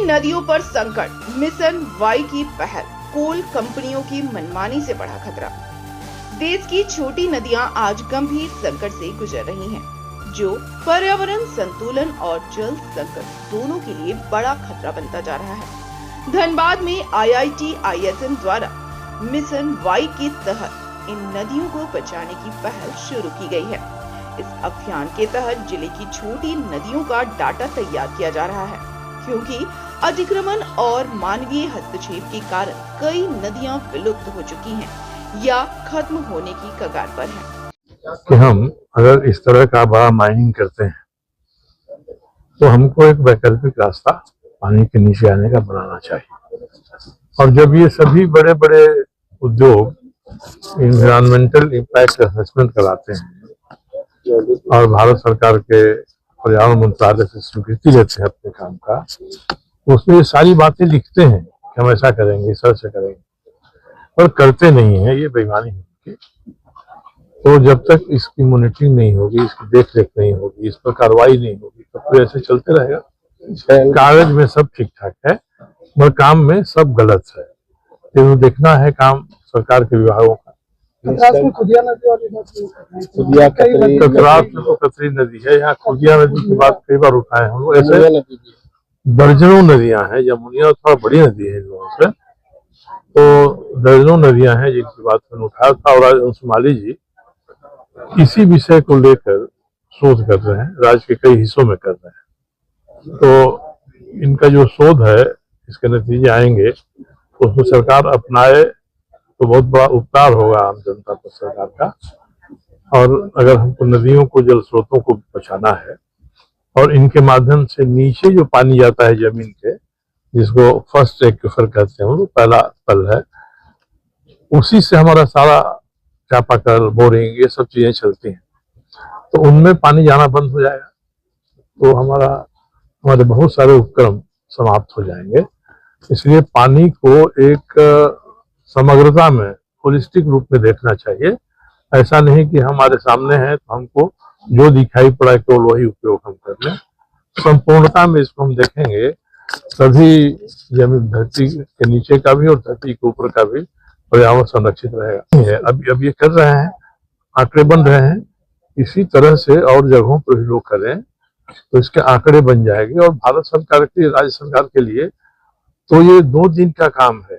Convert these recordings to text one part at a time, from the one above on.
नदियों पर संकट, मिशन वाई की पहल, कोल कंपनियों की मनमानी से बढ़ा खतरा। देश की छोटी नदियां आज गंभीर संकट से गुजर रही हैं, जो पर्यावरण संतुलन और जल संकट दोनों के लिए बड़ा खतरा बनता जा रहा है। धनबाद में IIT ISM द्वारा मिशन वाई के तहत इन नदियों को बचाने की पहल शुरू की गई है। इस अभियान के तहत जिले की छोटी नदियों का डाटा तैयार किया जा रहा है, क्योंकि अतिक्रमण और मानवीय हस्तक्षेप के कारण कई नदियां विलुप्त हो चुकी हैं या खत्म होने की कगार पर हैं। कि हम अगर इस तरह का बड़ा माइनिंग करते हैं तो हमको एक वैकल्पिक रास्ता पानी के नीचे आने का बनाना चाहिए। और जब ये सभी बड़े बड़े उद्योग इन्वायरमेंटल इम्पैक्ट असेसमेंट कराते हैं और भारत सरकार के पर्यावरण मंत्रालय से स्वीकृति लेते हैं अपने काम का, उसमें ये सारी बातें लिखते हैं कि हम ऐसा करेंगे, इस तरह से करेंगे, और करते नहीं है। ये बेईमानी है। तो जब तक इसकी मॉनिटरिंग नहीं होगी, इसकी देख रेख नहीं होगी, इस पर कार्रवाई नहीं होगी, तब तो ऐसे चलते रहेगा। कागज में सब ठीक ठाक है मगर काम में सब गलत है। तो देखना है काम सरकार के विभागों का। कतरी नदी है, यहाँ खुदिया नदी की बात कई बार उठाए हम लोग। ऐसे दर्जनों नदियां हैं। जमुनिया थोड़ा बड़ी नदी है इन लोगों से, तो दर्जनों नदियां हैं जिनकी बात मैंने उठाया था। और अंशुमाली जी इसी विषय को लेकर शोध कर रहे हैं, राज्य के कई हिस्सों में कर रहे हैं। तो इनका जो शोध है, इसके नतीजे आएंगे तो उसमें सरकार अपनाए तो बहुत बड़ा उपकार होगा आम जनता पर सरकार का। और अगर हमको नदियों को, जल स्रोतों को बचाना है और इनके माध्यम से नीचे जो पानी जाता है जमीन के, जिसको फर्स्ट एक्विफर कहते हैं, वो पहला तल है, उसी से हमारा सारा चापाकल, बोरिंग, ये सब चीजें चलती हैं, तो उनमें पानी जाना बंद हो जाएगा। तो हमारे बहुत सारे उपक्रम समाप्त हो जाएंगे। इसलिए पानी को एक समग्रता में, होलिस्टिक रूप में देखना चाहिए। ऐसा नहीं कि हमारे सामने है तो हमको जो दिखाई पड़ा केवल वही उपयोग हम कर लें। संपूर्णता में इसको हम देखेंगे तभी जमीन, धरती के नीचे का भी और धरती के ऊपर का भी पर्यावरण संरक्षित रहेगा। अब ये कर रहे हैं, आंकड़े बन रहे हैं। इसी तरह से और जगहों पर भी लोग करें तो इसके आंकड़े बन जाएंगे। और भारत सरकार की, राज्य सरकार के लिए तो ये 2 दिन का काम है।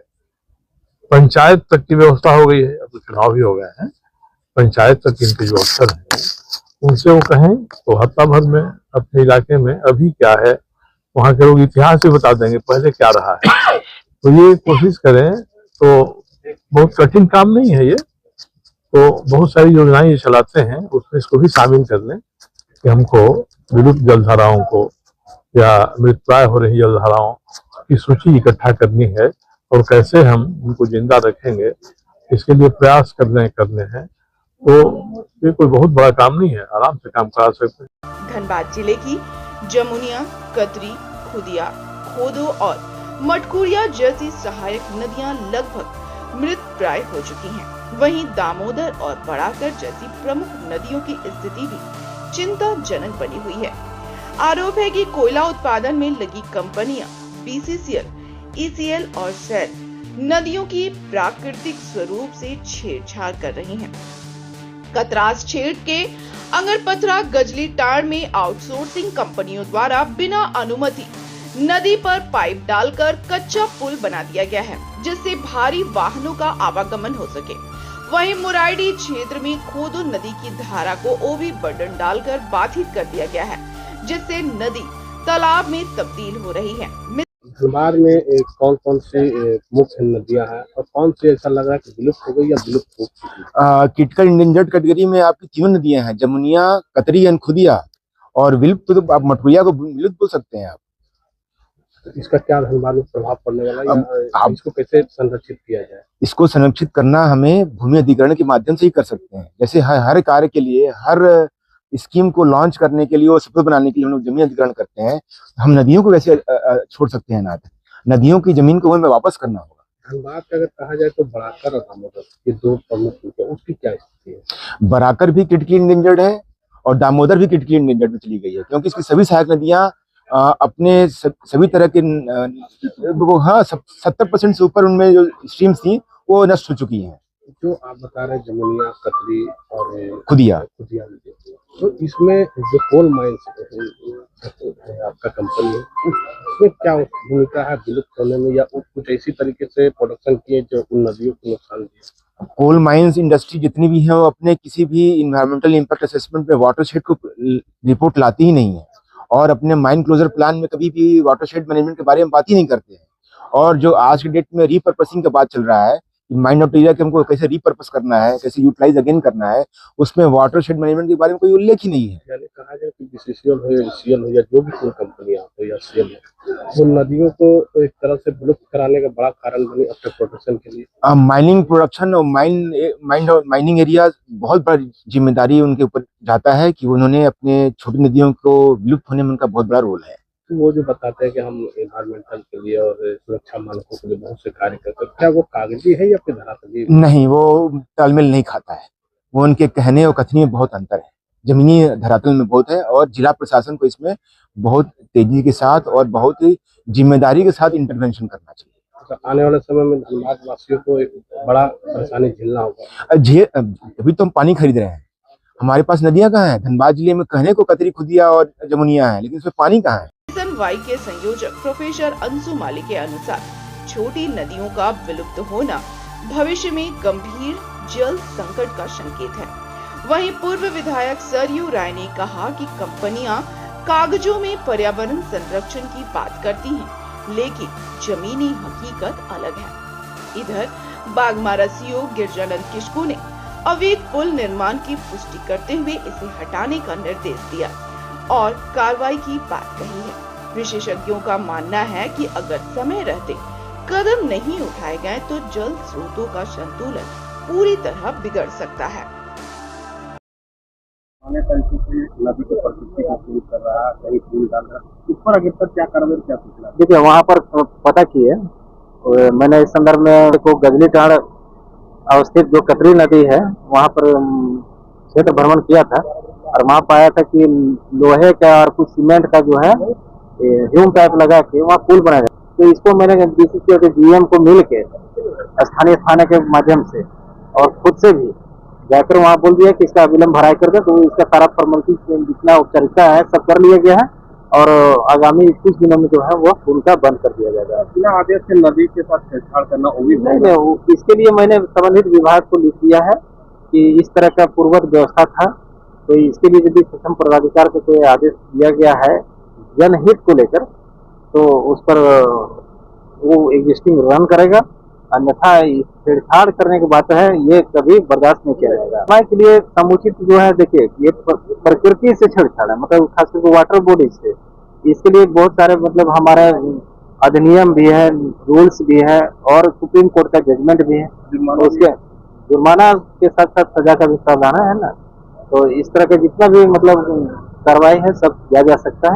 पंचायत तक की व्यवस्था हो गई है, अब तो चुनाव भी हो गए हैं। पंचायत तक इनके जो अफसर हैं उनसे वो कहें तो हफ्ता भर में अपने इलाके में अभी क्या है, वहाँ के लोग इतिहास भी बता देंगे पहले क्या रहा है। तो ये कोशिश करें, तो बहुत कठिन काम नहीं है ये। तो बहुत सारी योजनाएं ये चलाते हैं, उसमें इसको भी शामिल कर लें कि हमको विलुप्त जलधाराओं को या मृतप्राय हो रही जलधाराओं की सूची इकट्ठा करनी है और कैसे हम उनको जिंदा रखेंगे, इसके लिए प्रयास करने हैं। तो ये कोई बहुत बड़ा काम नहीं है, आराम से काम करा सकते हैं। धनबाद जिले की जमुनिया, कतरी, खुदिया, खोदो और मटकुरिया जैसी सहायक नदियां लगभग मृत प्राय हो चुकी हैं। वहीं दामोदर और बड़ाकर जैसी प्रमुख नदियों की स्थिति भी चिंताजनक बनी हुई है। आरोप है कि कोयला उत्पादन में लगी कंपनियां BCCL, ECL और सेल नदियों की प्राकृतिक स्वरूप से छेड़छाड़ कर रही हैं। कतरास क्षेत्र के अंगरपथरा गजली टार में आउटसोर्सिंग कंपनियों द्वारा बिना अनुमति नदी पर पाइप डालकर कच्चा पुल बना दिया गया है, जिससे भारी वाहनों का आवागमन हो सके। वहीं मुराइडी क्षेत्र में खोदो नदी की धारा को OB बर्डन डालकर बाधित कर दिया गया है, जिससे नदी तालाब में तब्दील हो रही है। धनबाद में कौन कौन सी मुख्य नदियां हैं और कौन सी ऐसा लग रहा है कि विलुप्त हो गई या विलुप्त हो चुकी है? क्रिटिकल इंडेंजर्ड कैटेगरी में आपकी 3 नदियां हैं, जमुनिया, कतरी एंड खुदिया। और विलुप्त तो आप मटकुरिया को विलुप्त बोल सकते हैं आप। तो इसका क्या धनबाद में प्रभाव पड़ने वाला है? आप इसको कैसे संरक्षित किया जाए? इसको संरक्षित करना हम भूमि अधिग्रहण के माध्यम से ही कर सकते हैं। जैसे हर कार्य के लिए, हर स्कीम को लॉन्च करने के लिए और सफल बनाने के लिए हम लोग जमीन अधिग्रहण करते हैं। हम नदियों को वैसे छोड़ सकते हैं ना, नदियों की जमीन को हमें वापस करना होगा। धनबाद का अगर कहा जाए तो बराकर और दामोदर, ये 2 प्रमुख है, उसकी क्या स्थिति है? बराकर भी क्रिटिकली इंडेंजर्ड है और दामोदर भी क्रिटिकली इंडेंजर्ड में चली गई है, क्योंकि इसकी सभी सहायक नदियां अपने सभी तरह के हाँ 70% से ऊपर उनमें जो स्ट्रीम्स थी वो नष्ट हो चुकी हैं। जो आप बता रहे हैं जमुनिया, कतरी और खुदिया, तो इसमें जो कोल माइंस है आपका कंपनी है, उसमें क्या भूमिका है विलुप्त होने में, या कुछ ऐसी तरीके से प्रोडक्शन किए जो उन नदियों को नुकसान दिए? कोल माइंस इंडस्ट्री जितनी भी है वो अपने किसी भी इन्वायरमेंटल इम्पैक्ट असेसमेंट में वाटरशेड को रिपोर्ट लाती ही नहीं है, और अपने माइन क्लोजर प्लान में कभी भी वाटरशेड मैनेजमेंट के बारे में बात ही नहीं करते हैं। और जो आज के डेट में रीपर्पसिंग का बात चल रहा है, माइन ऑफ एरिया के हमको कैसे रीपर्पस करना है, कैसे यूटिलाइज अगेन करना है, उसमें वाटरशेड मैनेजमेंट के बारे में कोई उल्लेख ही नहीं है। यानी कहा जाए कि बीसीसीएल हो या सीएल हो या जो भी कोई कंपनियां हो या सीएल हो, वो नदियों को एक तरह से विलुप्त कराने का बड़ा कारण बनी अपने प्रोटेक्शन के लिए। माइनिंग प्रोडक्शन और माइनिंग एरिया बहुत बड़ा जिम्मेदारी उनके ऊपर जाता है कि उन्होंने अपने छोटी नदियों को विलुप्त होने में उनका बहुत बड़ा रोल है। तो वो जो बताते हैं कि हम एनवायरमेंटल के लिए और सुरक्षा मानकों के लिए बहुत से कार्य करते हैं, क्या वो कागजी है या फिर धरातली? नहीं, वो तालमेल नहीं खाता है। वो उनके कहने और कथनी में बहुत अंतर है, जमीनी धरातल में बहुत है, और जिला प्रशासन को इसमें बहुत तेजी के साथ और बहुत ही जिम्मेदारी के साथ इंटरवेंशन करना चाहिए। तो आने वाले समय में धनबाद वासियों को एक बड़ा परेशानी झेलना होगा। अभी तो हम पानी खरीद रहे हैं, हमारे पास नदियां कहाँ हैं? धनबाद जिले में कहने को कतरी, खुदिया और जमुनिया है, लेकिन उसमें पानी कहाँ है? वाई के संयोजक प्रोफेसर अंशु माली के अनुसार छोटी नदियों का विलुप्त होना भविष्य में गंभीर जल संकट का संकेत है। वहीं पूर्व विधायक सरयू राय ने कहा कि कंपनियां कागजों में पर्यावरण संरक्षण की बात करती हैं, लेकिन जमीनी हकीकत अलग है। इधर बागमारा सीओ गिरजानंद किशकू ने अवैध पुल निर्माण की पुष्टि करते हुए इसे हटाने का निर्देश दिया और कार्रवाई की बात कही है। विशेषज्ञों का मानना है कि अगर समय रहते कदम नहीं उठाए गए तो जल स्रोतों का संतुलन पूरी तरह बिगड़ सकता है। नदी को प्रकृति का उपयोग कर रहा है, कहीं पुल डाल रहा है, उस पर आगे तक क्या कार्रवाई, क्या सूचना? देखिए वहाँ पर पता किए, मैंने इस संदर्भ में को गजली टाड़ अवस्थित जो कतरी नदी है वहाँ पर क्षेत्र भ्रमण किया था, और वहाँ पाया था कि लोहे का और कुछ सीमेंट का जो है ह्यूम पाइप लगा के वहाँ पुल बनाया गया। तो इसको मैंने बीसीसीएल के जीएम को मिल के स्थानीय थाने के माध्यम से और खुद से भी जाकर वहाँ बोल दिया कि इसका विलम्ब भराई कर दे, तो इसका सारा फॉर्मेलिटी जितना औपचारिकता है सब कर लिया गया है, और आगामी कुछ दिनों में जो है वो पुल का बंद कर दिया जाएगा। बिना आदेश से नदी के साथ छेड़छाड़ करना वो भी नहीं, इसके लिए मैंने संबंधित विभाग को लिख दिया है कि इस तरह का पूर्ववत व्यवस्था था, तो इसके लिए यदि सक्षम पदाधिकारी को कोई आदेश दिया गया है जनहित को लेकर, तो उस पर वो एग्जिस्टिंग रन करेगा, अन्यथा छेड़छाड़ करने की बात है ये कभी बर्दाश्त नहीं किया जाएगा। समय के लिए समुचित जो है, देखिए ये प्रकृति से छेड़छाड़ है, मतलब खास करके वाटर बॉडी से, इसके लिए बहुत सारे मतलब हमारे अधिनियम भी है, रूल्स भी है, और सुप्रीम कोर्ट का जजमेंट भी है, उसके जुर्माना के साथ साथ सजा का भी प्रावधान है ना। तो इस तरह के जितना भी मतलब कार्रवाई है सब किया जा सकता है।